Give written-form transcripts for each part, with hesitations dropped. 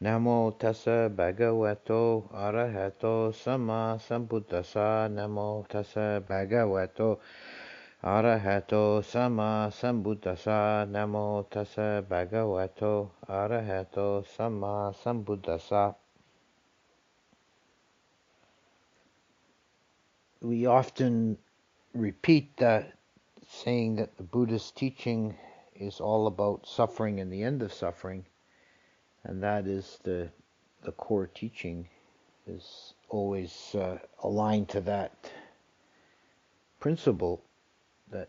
Namo tassa bhagavato arahato sama sambuddhassa. Namo tassa bhagavato arahato sama sambuddhassa. Namo tassa bhagavato arahato sama sambuddhassa. We often repeat that saying that the Buddhist teaching is all about suffering and the end of suffering, and that is the core teaching, is always aligned to that principle that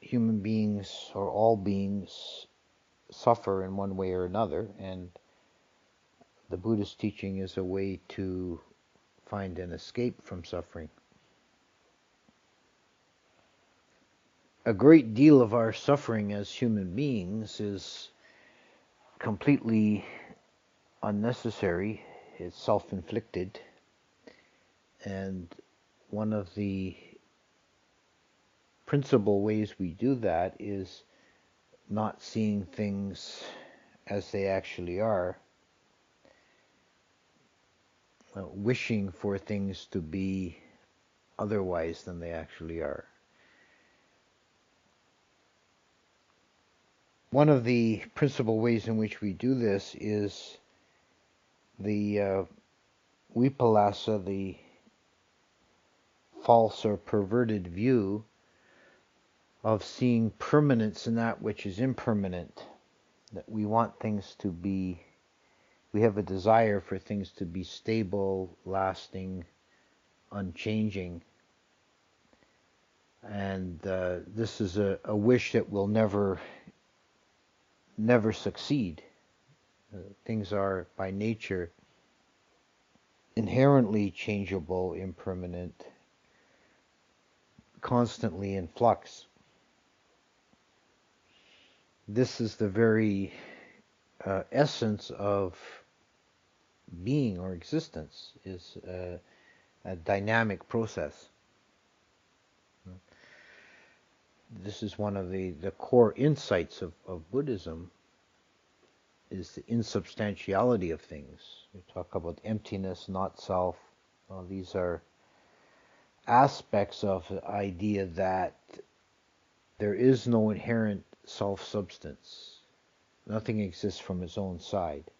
human beings or all beings suffer in one way or another, and the Buddhist teaching is a way to find an escape from suffering. A great deal of our suffering as human beings is completely unnecessary. It's self-inflicted, and one of the principal ways we do that is not seeing things as they actually are, wishing for things to be otherwise than they actually are. One of the principal ways in which we do this is the vipallasa, the false or perverted view of seeing permanence in that which is impermanent. That we want things to be, we have a desire for things to be stable, lasting, unchanging. And this is a wish that will never succeed. Things are by nature inherently changeable, impermanent, constantly in flux. This is the very essence of being or existence, is a dynamic process. This is one of the core insights of Buddhism, is the insubstantiality of things. We talk about emptiness, not self. Well, these are aspects of the idea that there is no inherent self-substance. Nothing exists from its own side.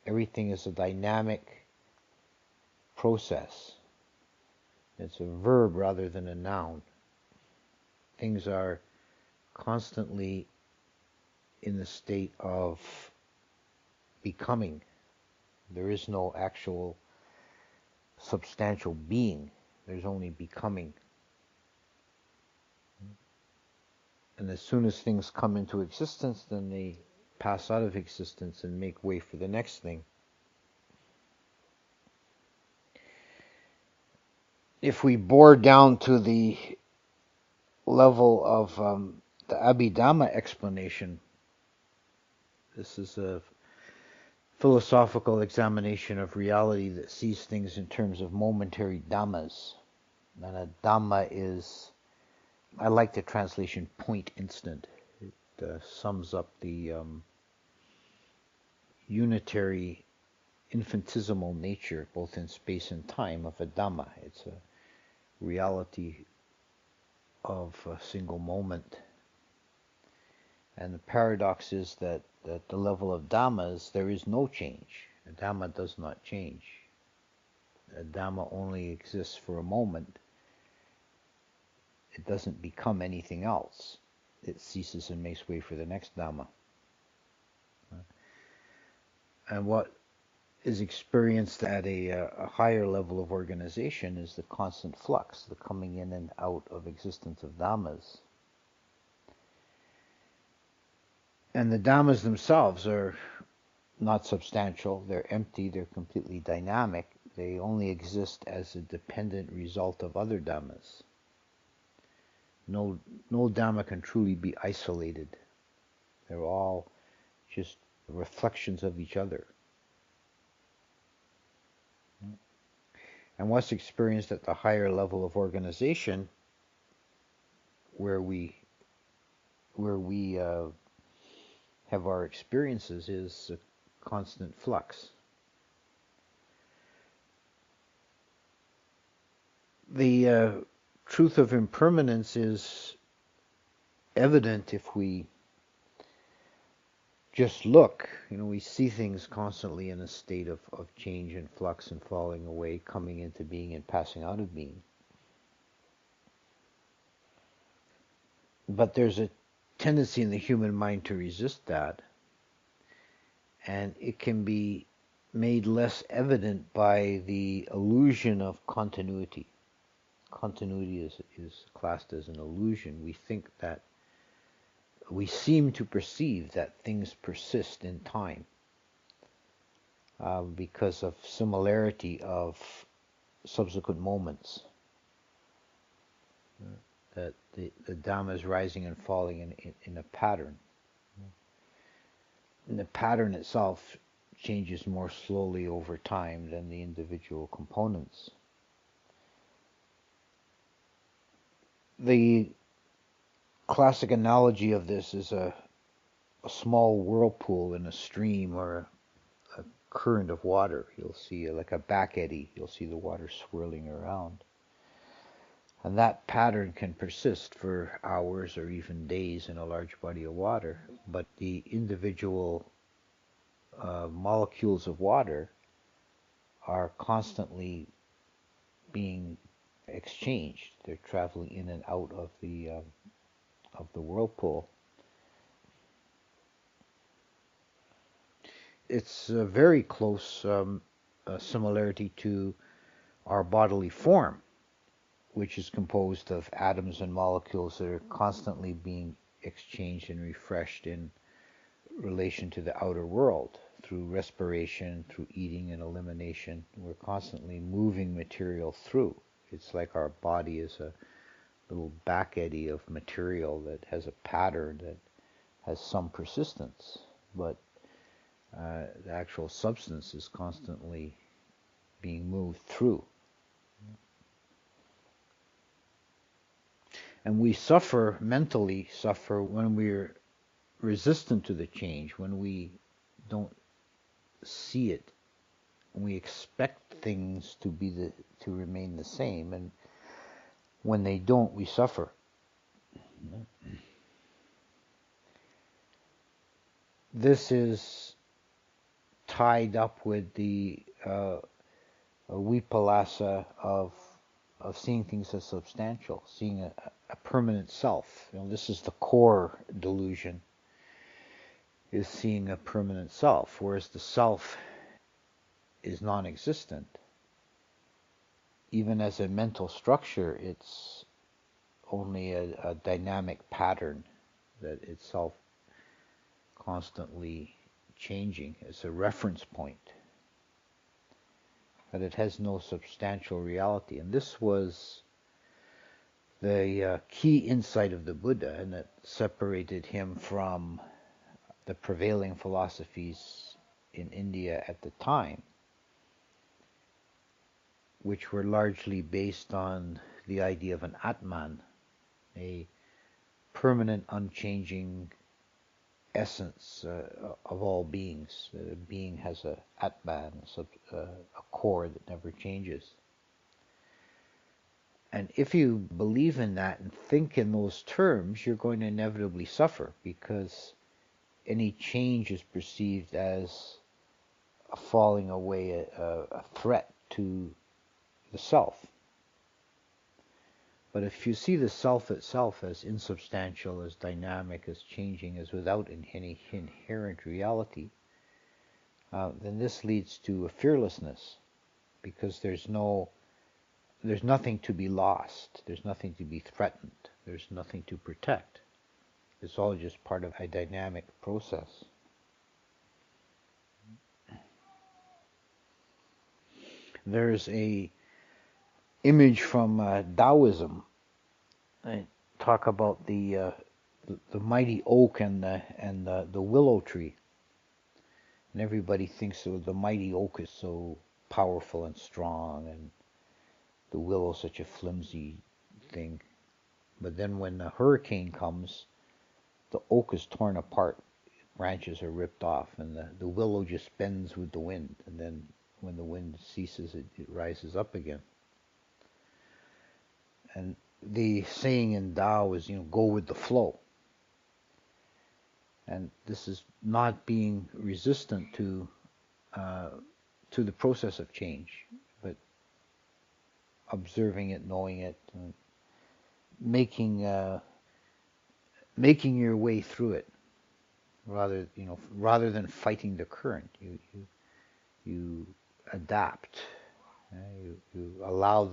Everything is a dynamic process. It's a verb rather than a noun. Things are constantly in the state of becoming. There is no actual substantial being. There's only becoming. And as soon as things come into existence, then they pass out of existence and make way for the next thing. If we bore down to the level of the Abhidhamma explanation, this is a philosophical examination of reality that sees things in terms of momentary dhammas. And a dhamma is, I like the translation point instant. It sums up the unitary, infinitesimal nature, both in space and time, of a dhamma. It's a reality of a single moment. And the paradox is that at the level of dhammas, there is no change. A dhamma does not change. A dhamma only exists for a moment. It doesn't become anything else. It ceases and makes way for the next dhamma. And what is experienced at a higher level of organization is the constant flux, the coming in and out of existence of dhammas. And the dhammas themselves are not substantial, they're empty, they're completely dynamic. They only exist as a dependent result of other dhammas. No dhamma can truly be isolated. They're all just reflections of each other. And what's experienced at the higher level of organization, where we have our experiences, is a constant flux. The truth of impermanence is evident if we just look. We see things constantly in a state of change and flux and falling away, coming into being and passing out of being. But there's a tendency in the human mind to resist that, and it can be made less evident by the illusion of continuity. Continuity is classed as an illusion. We seem to perceive that things persist in time because of similarity of subsequent moments. That the Dhamma is rising and falling in a pattern. And the pattern itself changes more slowly over time than the individual components. The classic analogy of this is a small whirlpool in a stream or a current of water. You'll see like a back eddy. You'll see the water swirling around. And that pattern can persist for hours or even days in a large body of water. But the individual molecules of water are constantly being exchanged. They're traveling in and out of the whirlpool. It's a very close similarity to our bodily form, which is composed of atoms and molecules that are constantly being exchanged and refreshed in relation to the outer world through respiration, through eating and elimination. We're constantly moving material through. It's like our body is a little back eddy of material that has a pattern that has some persistence, but the actual substance is constantly being moved through. And we mentally suffer when we're resistant to the change, when we don't see it, when we expect things to remain the same, and when they don't, we suffer. This is tied up with the vipallasa of seeing things as substantial, seeing a permanent self. This is the core delusion, is seeing a permanent self, whereas the self is non-existent. Even as a mental structure, it's only a dynamic pattern that itself constantly changing. It's a reference point, but it has no substantial reality. And this was the key insight of the Buddha, and it separated him from the prevailing philosophies in India at the time, which were largely based on the idea of an Atman, a permanent, unchanging essence of all beings. A being has a Atman, a core that never changes. And if you believe in that and think in those terms, you're going to inevitably suffer, because any change is perceived as a falling away, a threat to the self. But if you see the self itself as insubstantial, as dynamic, as changing, as without any inherent reality, then this leads to a fearlessness, because there's nothing to be lost, there's nothing to be threatened, there's nothing to protect. It's all just part of a dynamic process. There's a image from Taoism. I talk about the mighty oak and the willow tree, and everybody thinks of the mighty oak is so powerful and strong, and the willow such a flimsy thing. But then when a hurricane comes, the oak is torn apart, branches are ripped off, and the willow just bends with the wind, and then when the wind ceases, it rises up again. And the saying in Tao is, go with the flow. And this is not being resistant to the process of change, but observing it, knowing it, and making your way through it, rather than fighting the current. You adapt. You allow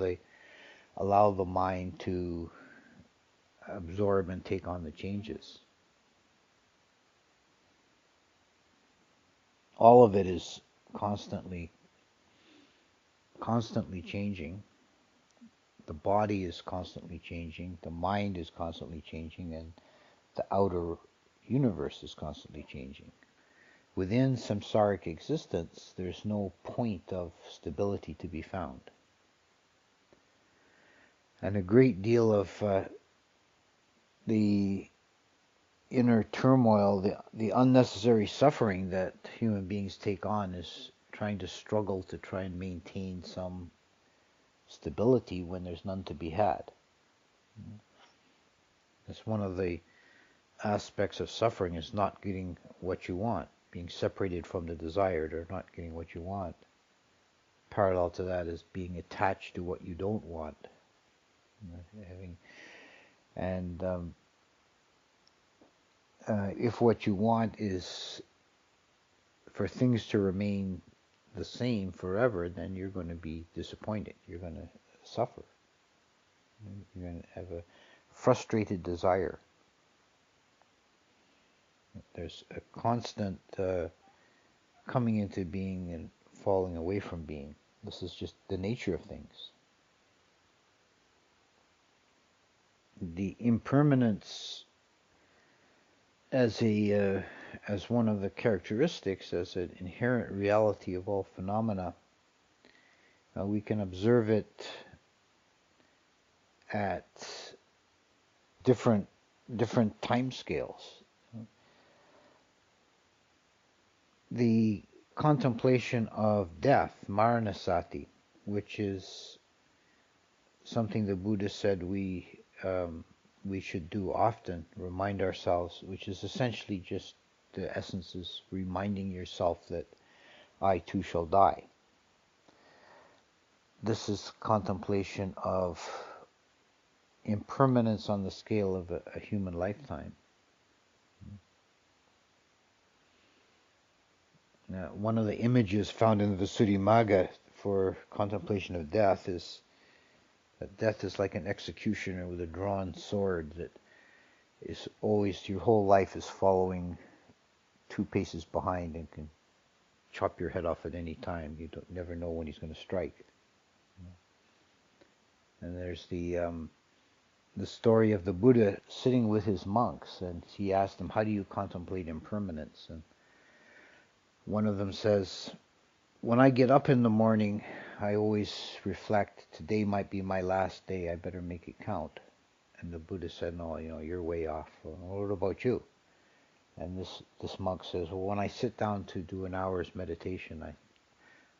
the mind to absorb and take on the changes. All of it is constantly changing. The body is constantly changing, the mind is constantly changing, and the outer universe is constantly changing. Within samsaric existence, there's no point of stability to be found. And a great deal of the inner turmoil, the unnecessary suffering that human beings take on is trying to struggle to try and maintain some stability when there's none to be had. It's one of the aspects of suffering, is not getting what you want, being separated from the desired or not getting what you want. Parallel to that is being attached to what you don't want. If what you want is for things to remain the same forever, then you're going to be disappointed. You're going to suffer. You're going to have a frustrated desire. There's a constant coming into being and falling away from being. This is just the nature of things. The impermanence as one of the characteristics, as an inherent reality of all phenomena, we can observe it at different time scales. The contemplation of death, maranasati, which is something the Buddha said we should do often, remind ourselves, which is essentially just, the essence is reminding yourself that I too shall die. This is contemplation of impermanence on the scale of a human lifetime. Now, one of the images found in the Visuddhimagga for contemplation of death is that death is like an executioner with a drawn sword that is always, your whole life is following 2 paces behind and can chop your head off at any time. You never know when he's going to strike. And there's the story of the Buddha sitting with his monks, and he asked them, how do you contemplate impermanence? And one of them says, when I get up in the morning, I always reflect, today might be my last day, I better make it count. And the Buddha said, no, you're way off. Well, what about you? And this monk says, well, when I sit down to do an hour's meditation,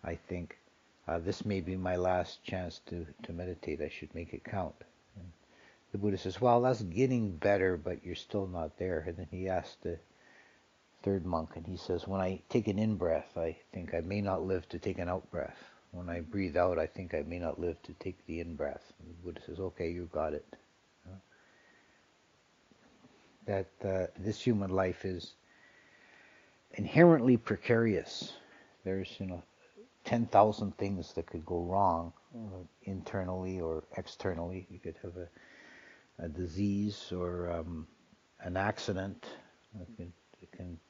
I think, this may be my last chance to meditate, I should make it count. And the Buddha says, well, that's getting better, but you're still not there. And then he asked the third monk, and he says, when I take an in-breath, I think I may not live to take an out-breath. When I breathe out, I think I may not live to take the in-breath. And the Buddha says, okay, you got it. That this human life is inherently precarious. There's 10,000 things that could go wrong, internally or externally. You could have a disease or an accident.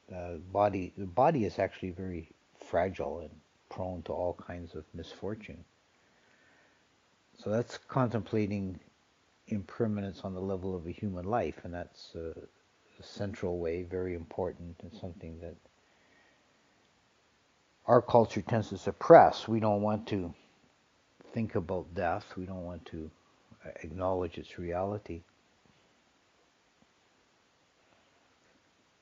The body is actually very fragile and prone to all kinds of misfortune. So that's contemplating impermanence on the level of a human life, and that's a central way, very important, and something that our culture tends to suppress. We don't want to think about death. We don't want to acknowledge its reality.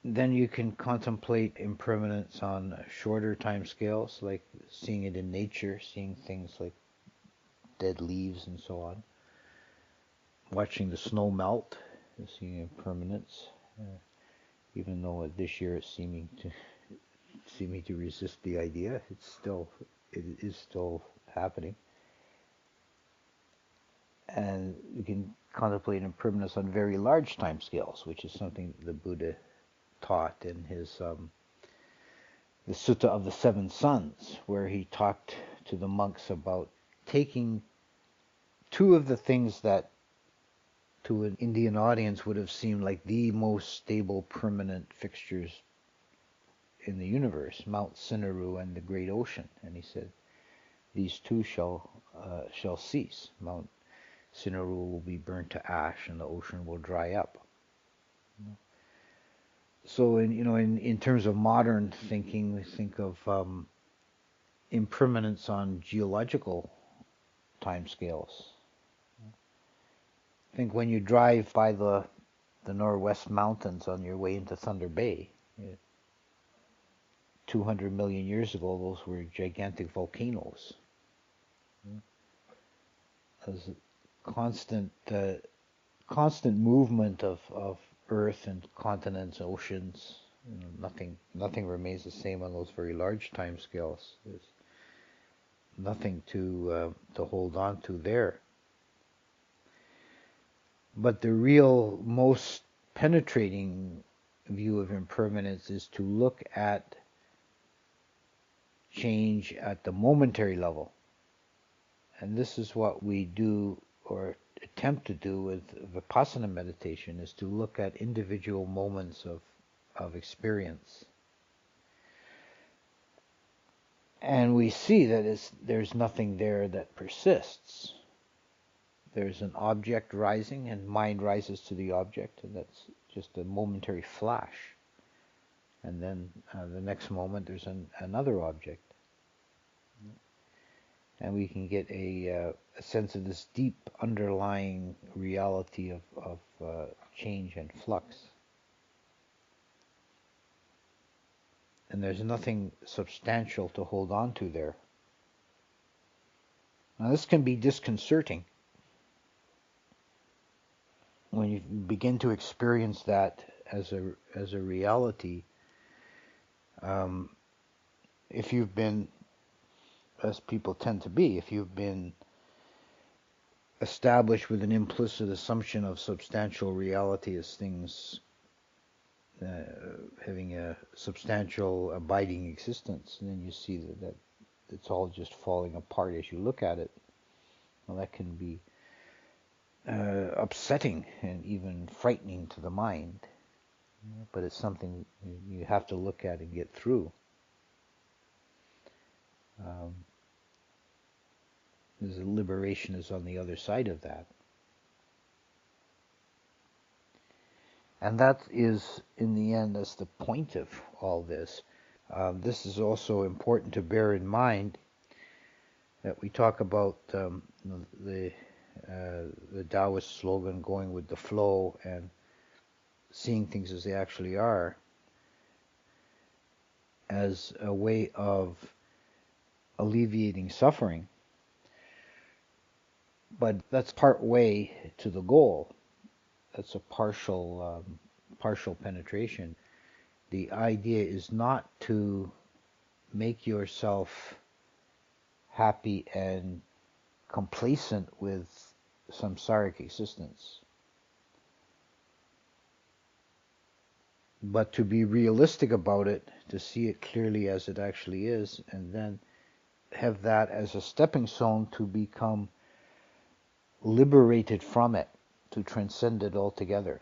Then you can contemplate impermanence on shorter time scales, like seeing it in nature, seeing things like dead leaves and so on. watching the snow melt, seeing impermanence, even though this year it's seeming to resist the idea. It is still happening. And we can contemplate impermanence on very large time scales, which is something the Buddha taught in his the Sutta of the Seven Sons, where he talked to the monks about taking two of the things that to an Indian audience would have seemed like the most stable, permanent fixtures in the universe, Mount Sindaru and the great ocean. And he said, these two shall cease. Mount Sindaru will be burnt to ash, and the ocean will dry up. So, in terms of modern thinking, we think of impermanence on geological timescales. I think when you drive by the Northwest Mountains on your way into Thunder Bay, 200 million years ago, those were gigantic volcanoes. There's constant movement of Earth and continents, oceans. Nothing remains the same on those very large time scales. There's nothing to hold on to there. But the real most penetrating view of impermanence is to look at change at the momentary level. And this is what we do, or attempt to do, with Vipassana meditation, is to look at individual moments of experience. And we see that there's nothing there that persists. There's an object rising, and mind rises to the object, and that's just a momentary flash. And then the next moment there's another object. And we can get a sense of this deep underlying reality of change and flux. And there's nothing substantial to hold on to there. Now this can be disconcerting when you begin to experience that as a reality. If you've been, as people tend to be, if you've been established with an implicit assumption of substantial reality as things having a substantial abiding existence, and then you see that it's all just falling apart as you look at it. Well, that can be upsetting and even frightening to the mind, but it's something you have to look at and get through. There's a liberation is on the other side of that. And that is, in the end, that's the point of all this. This is also important to bear in mind, that we talk about the Taoist slogan, going with the flow and seeing things as they actually are, as a way of alleviating suffering. But that's part way to the goal. That's a partial penetration. The idea is not to make yourself happy and complacent with samsaric existence, but to be realistic about it, to see it clearly as it actually is, and then have that as a stepping stone to become liberated from it, to transcend it altogether.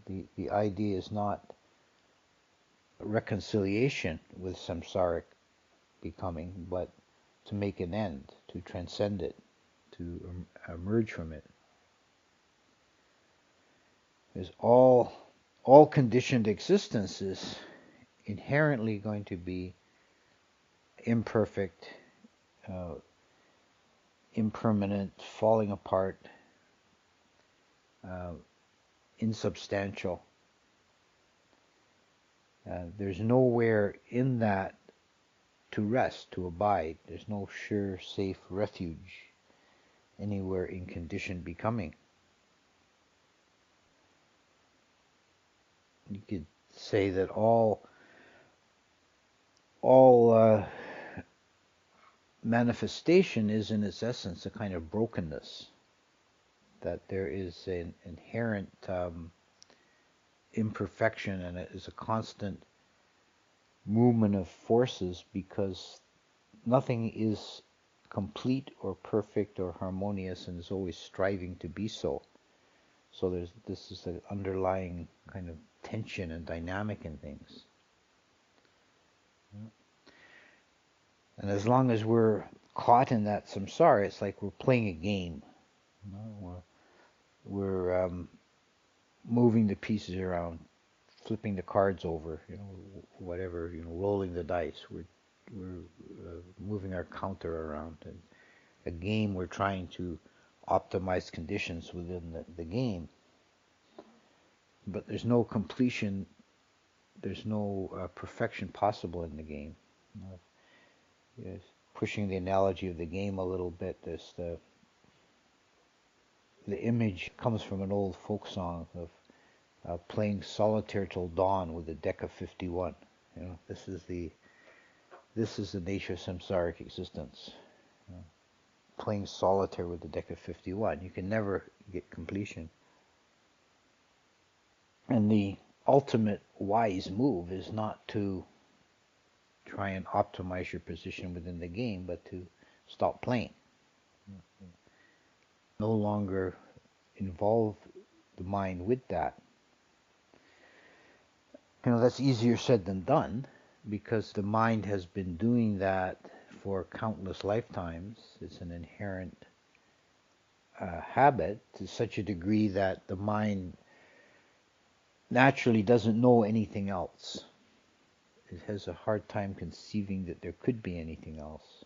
The idea is not reconciliation with samsaric becoming, but to make an end, to transcend it, to emerge from it. Because all conditioned existence is inherently going to be imperfect, impermanent, falling apart, insubstantial. There's nowhere in that to rest, to abide. There's no sure, safe refuge anywhere in conditioned becoming. You could say that all manifestation is in its essence a kind of brokenness, that there is an inherent imperfection, and it is a constant movement of forces, because nothing is complete or perfect or harmonious, and is always striving to be so. So this is an underlying kind of tension and dynamic in things. And as long as we're caught in that samsara, it's like we're playing a game. You know? We're moving the pieces around, flipping the cards over, whatever, rolling the dice. We're moving our counter around. And a game, we're trying to optimize conditions within the game. But there's no completion, there's no perfection possible in the game. Yes. Pushing the analogy of the game a little bit, there's the image comes from an old folk song of playing solitaire till dawn with a deck of 51. This is the nature of samsaric existence. Playing solitaire with a deck of 51. You can never get completion. And the ultimate wise move is not to try and optimize your position within the game, but to stop playing. No longer involve the mind with that. That's easier said than done, because the mind has been doing that for countless lifetimes. It's an inherent habit to such a degree that the mind naturally doesn't know anything else. It has a hard time conceiving that there could be anything else.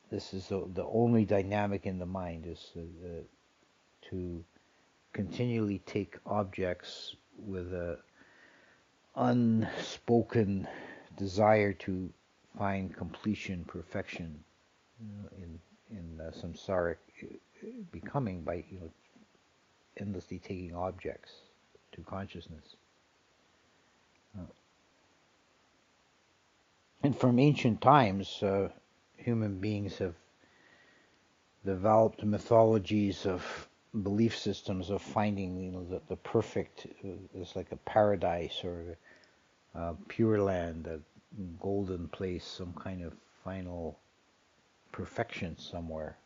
This is the only dynamic in the mind, is to continually take objects with a unspoken desire to find completion, perfection, in samsaric becoming, by endlessly taking objects to consciousness. And from ancient times, human beings have developed mythologies of belief systems of finding, the perfect is like a paradise, or pure land, a golden place, some kind of final perfection somewhere.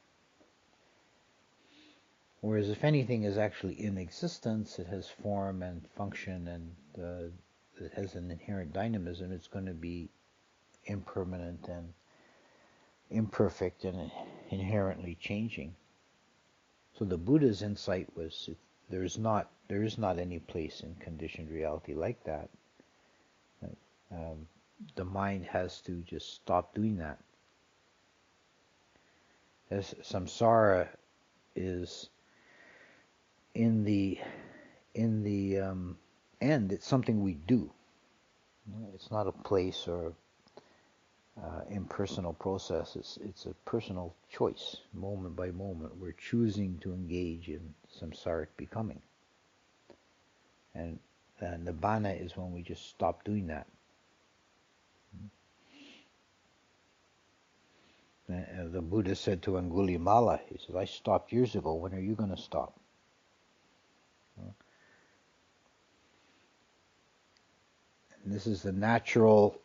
Whereas if anything is actually in existence, it has form and function, and it has an inherent dynamism, it's going to be impermanent and imperfect and inherently changing. So the Buddha's insight was, there is not any place in conditioned reality like that. The mind has to just stop doing that. As samsara is, in the end, it's something we do. It's not a place or impersonal process. It's a personal choice, moment by moment. We're choosing to engage in samsaric becoming, and nibbana is when we just stop doing that. The Buddha said to Angulimala, he said, "I stopped years ago. When are you going to stop?" And this is the natural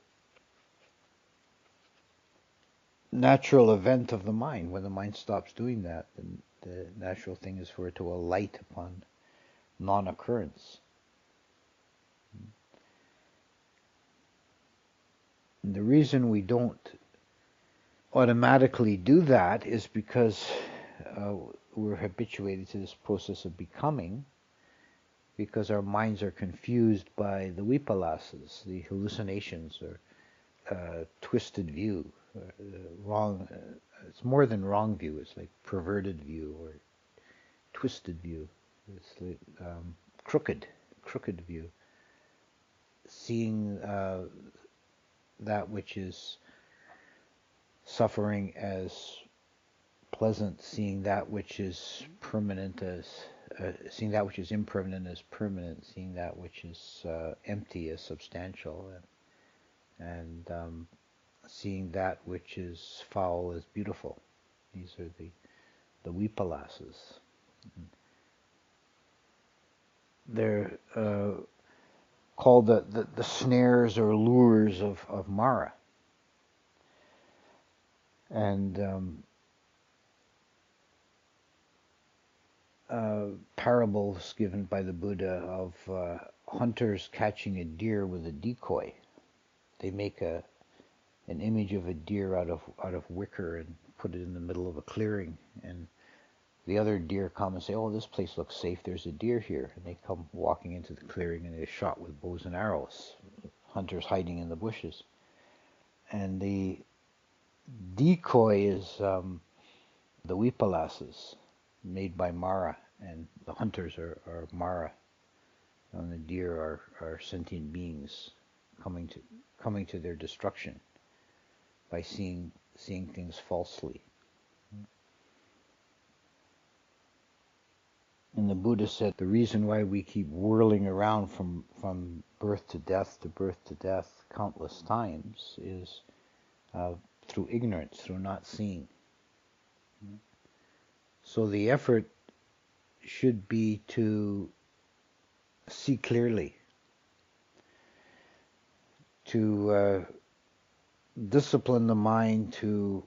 event of the mind. When the mind stops doing that, then the natural thing is for it to alight upon non-occurrence. And the reason we don't automatically do that is because we're habituated to this process of becoming, because our minds are confused by the vipalasas, the hallucinations, or twisted view, wrong. It's more than wrong view. It's like perverted view or twisted view. It's like crooked view. Seeing that which is suffering as pleasant, seeing that which is permanent as seeing that which is impermanent as permanent, seeing that which is empty as substantial, and seeing that which is foul as beautiful. These are the vipalasas. They're called the snares or lures of Mara. And parables given by the Buddha of hunters catching a deer with a decoy. They make an image of a deer out of wicker and put it in the middle of a clearing, and the other deer come and say, "Oh, this place looks safe. There's a deer here." And they come walking into the clearing and they're shot with bows and arrows. Hunters hiding in the bushes. And the decoy is the vipalasas made by Mara, and the hunters are Mara, and the deer are sentient beings coming to their destruction by seeing things falsely. And the Buddha said the reason why we keep whirling around from birth to death to birth to death countless times is through ignorance, through not seeing. So the effort should be to see clearly, to discipline the mind to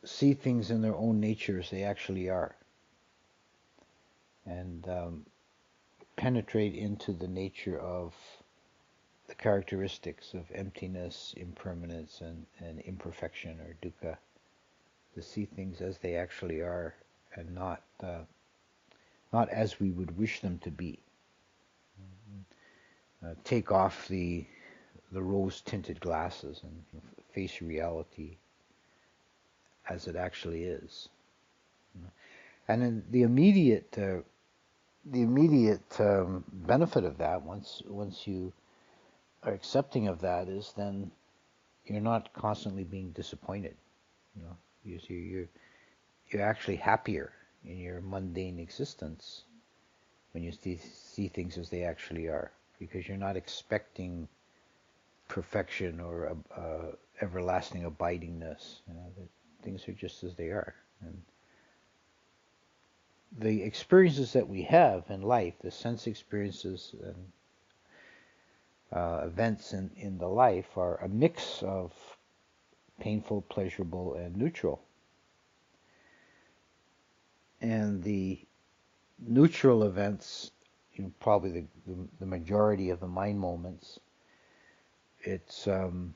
see things in their own nature as they actually are, and penetrate into the nature of the characteristics of emptiness, impermanence, and imperfection or dukkha, to see things as they actually are and not as we would wish them to be. Take off the rose-tinted glasses and face reality as it actually is. And then the immediate benefit of that, once you are accepting of that, is then you're not constantly being disappointed. You're actually happier in your mundane existence when you see things as they actually are, because you're not expecting perfection or everlasting abidingness. Things are just as they are, and the experiences that we have in life, the sense experiences and events in the life, are a mix of painful, pleasurable, and neutral. And the neutral events, probably the majority of the mind moments, it's an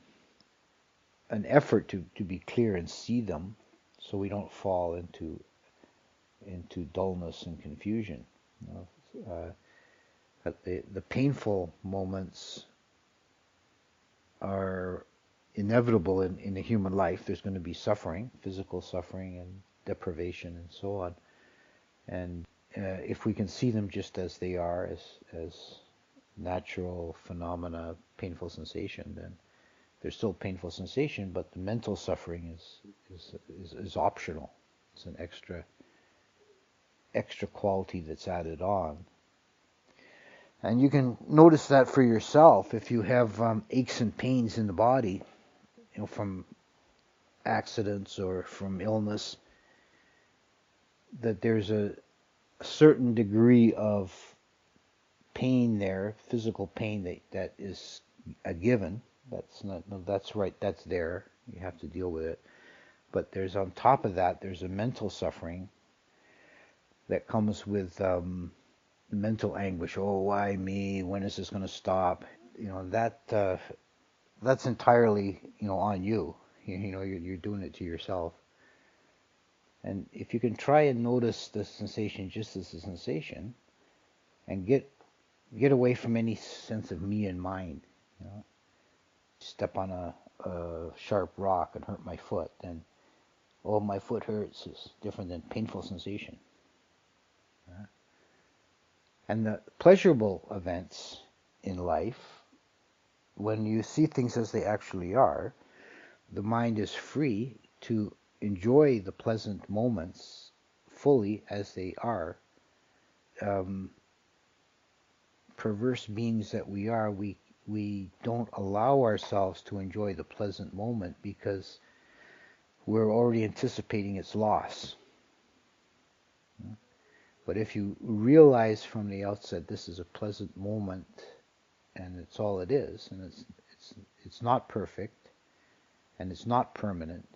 effort to be clear and see them, so we don't fall into dullness and confusion. But the painful moments are inevitable in a human life. There's going to be suffering, physical suffering and deprivation and so on. And if we can see them just as they are, as natural phenomena, painful sensation, then there's still painful sensation, but the mental suffering is optional. It's an extra quality that's added on. And you can notice that for yourself if you have aches and pains in the body, from accidents or from illness, that there's a certain degree of pain there, physical pain that is a given. That's right, that's there. You have to deal with it. But there's, on top of that, there's a mental suffering that comes with mental anguish. Oh, why me? When is this going to stop? That's entirely on you. You're doing it to yourself. And if you can try and notice the sensation just as a sensation, and get away from any sense of me and mine. Step on a sharp rock and hurt my foot, then, oh, my foot hurts is different than painful sensation. And the pleasurable events in life, when you see things as they actually are, the mind is free to enjoy the pleasant moments fully as they are, perverse beings that we are, we don't allow ourselves to enjoy the pleasant moment because we're already anticipating its loss. But if you realize from the outset this is a pleasant moment and it's all it is, and it's not perfect and it's not permanent,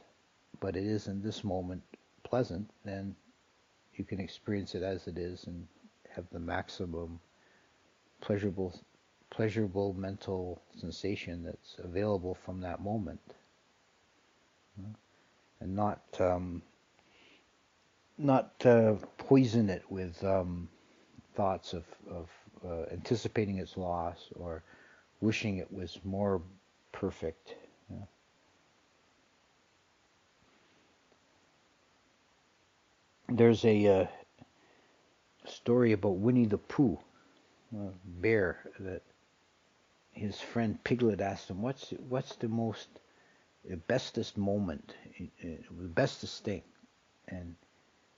but it is in this moment pleasant, then you can experience it as it is and have the maximum pleasurable mental sensation that's available from that moment, and not poison it with thoughts of anticipating its loss or wishing it was more perfect. There's a story about Winnie the Pooh, a bear, that his friend Piglet asked him, "What's the bestest moment, the bestest thing?" And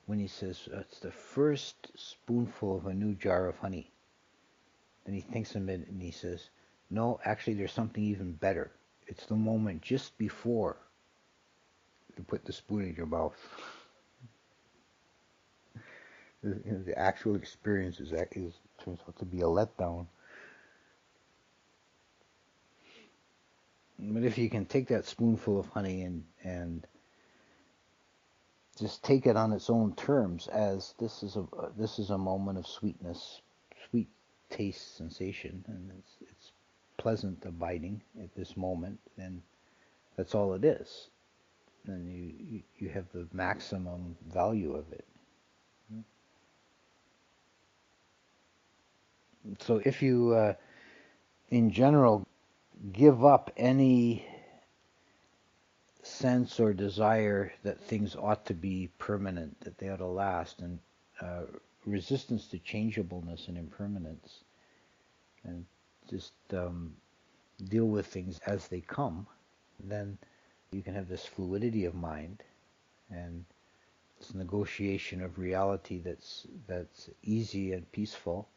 Winnie says, "It's the first spoonful of a new jar of honey." Then he thinks a minute and he says, "No, actually, there's something even better. It's the moment just before you put the spoon in your mouth." The actual experience turns out to be a letdown. But if you can take that spoonful of honey and just take it on its own terms, as this is a moment of sweetness, sweet taste sensation, and it's pleasant abiding at this moment, then that's all it is. Then you have the maximum value of it. So if you, in general, give up any sense or desire that things ought to be permanent, that they ought to last, and resistance to changeableness and impermanence, and just deal with things as they come, then you can have this fluidity of mind and this negotiation of reality that's easy and peaceful,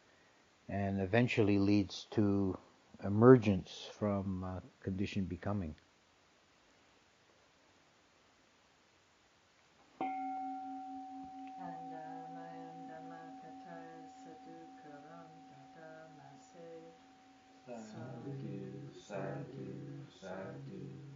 and eventually leads to emergence from conditioned becoming. Sadhu, sadhu, sadhu.